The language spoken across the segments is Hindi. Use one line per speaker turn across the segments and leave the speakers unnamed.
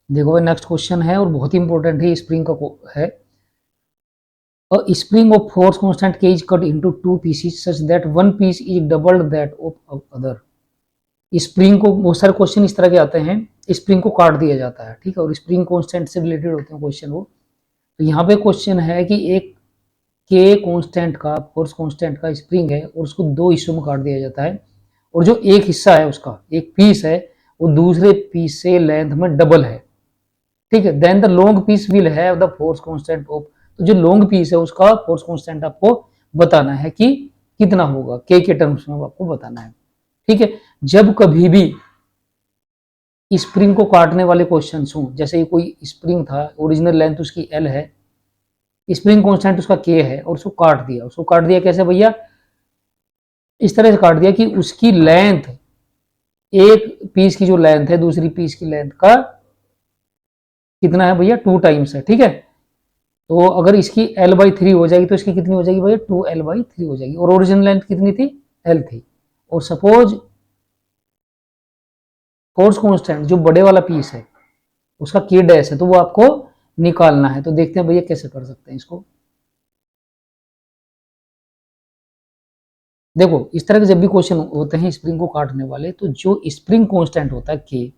देखो भाई नेक्स्ट क्वेश्चन है और बहुत ही इंपॉर्टेंट है, स्प्रिंग का है। A spring of force constant K is cut into two pieces such that one piece is double that of other। Spring को बहुत सारे क्वेश्चन इस तरह के आते हैं, स्प्रिंग को काट दिया जाता है, ठीक है, और स्प्रिंग कांस्टेंट से रिलेटेड होते हैं क्वेश्चन वो। तो यहाँ पे क्वेश्चन है कि एक के कांस्टेंट का, फोर्स कांस्टेंट का स्प्रिंग है और उसको दो हिस्सों में काट दिया जाता है, और जो एक हिस्सा है उसका एक पीस है वो दूसरे पीस से लेंथ में डबल है, ठीक है। Then the long piece will have the force constant of, तो जो लॉन्ग पीस है उसका फोर्स कांस्टेंट आपको बताना है कि कितना होगा, के टर्म्स में आपको बताना है, ठीक है। जब कभी भी स्प्रिंग को काटने वाले क्वेश्चन हो, जैसे ये कोई स्प्रिंग था, ओरिजिनल लेंथ उसकी एल है, स्प्रिंग कांस्टेंट उसका के है, और उसको काट दिया कैसे भैया, इस तरह से काट दिया कि उसकी लेंथ, एक पीस की जो लेंथ है दूसरी पीस की लेंथ का कितना है भैया, 2 टाइम्स है, ठीक है। तो अगर इसकी l/3 हो जाएगी तो इसकी कितनी हो जाएगी भैया, 2l/3 हो जाएगी, और ओरिजिनल लेंथ कितनी थी, l थी। और सपोज फोर्स कांस्टेंट जो बड़े वाला पीस है उसका के डैश है, तो वो आपको निकालना है। तो देखते हैं भैया कैसे कर सकते हैं इसको। देखो इस तरह के जब भी क्वेश्चन होते हैं स्प्रिंग को काटने वाले, तो जो स्प्रिंग कांस्टेंट होता है के,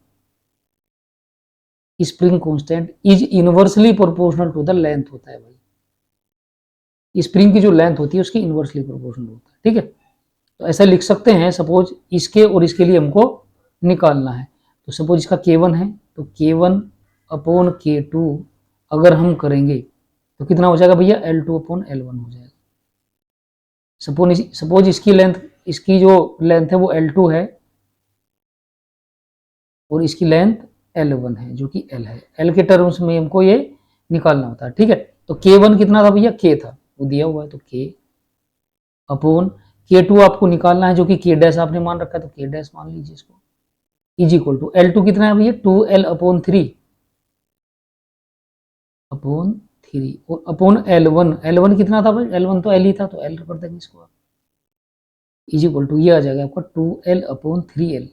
spring constant is inversely proportional to the length होता है भाई, स्प्रिंग की जो लेंथ होती है उसकी इनवर्सली प्रोपोर्शनल होता है, ठीक है। तो ऐसा लिख सकते हैं, सपोज इसके और इसके लिए हमको निकालना है, तो सपोज इसका K1 है, तो K1 अपॉन K2 अगर हम करेंगे तो कितना हो जाएगा भैया, L2 अपॉन L1 हो जाएगा। सपोज इसकी लेंथ, इसकी जो लेंथ है वो L2 है और इसकी लेंथ L1 है जो कि L है, L के टर्म्स में हमको ये निकालना होता है, ठीक है। तो K1 कितना था भैया, K था, वो दिया हुआ है, तो K अपॉन K2 आपको निकालना है जो कि K डैश आपने मान रखा है, तो K डैश मान लीजिए इसको, इज इक्वल टू L2 कितना है भैया, 2L अपॉन 3 अपॉन 3 और अपॉन L1 कितना था भाई, L1 तो L ही था, तो L कर देंगे इसको आप, इज इक्वल टू ये आ जाएगा आपका 2L अपॉन 3L,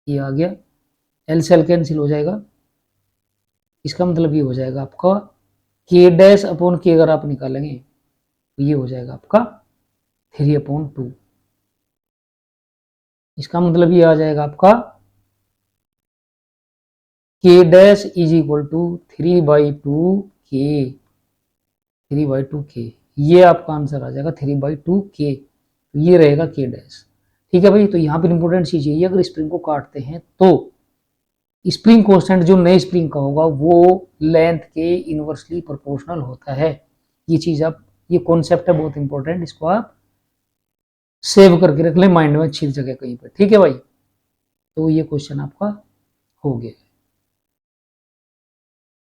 ये आ गया, L से L कैंसिल हो जाएगा, इसका मतलब ये हो जाएगा आपका K डैश अपॉन K अगर आप निकालेंगे तो ये हो जाएगा आपका 3/2, इसका मतलब ये आ जाएगा आपका K dash is equal to 3/2K, ये आपका आंसर आ जाएगा 3/2K, तो ये रहेगा K डैश, ठीक है भाई। तो यहाँ पर इंपॉर्टेंट चीज ये, अगर स्प्रिंग को काटते हैं तो स्प्रिंग कांस्टेंट जो नए स्प्रिंग का होगा वो लेंथ के इनवर्सली प्रोपोर्शनल होता है। ये चीज आप, ये कॉन्सेप्ट है बहुत इंपॉर्टेंट, इसको आप सेव करके रख ले माइंड में अच्छी जगह कहीं पर, ठीक है भाई। तो ये क्वेश्चन आपका हो गया।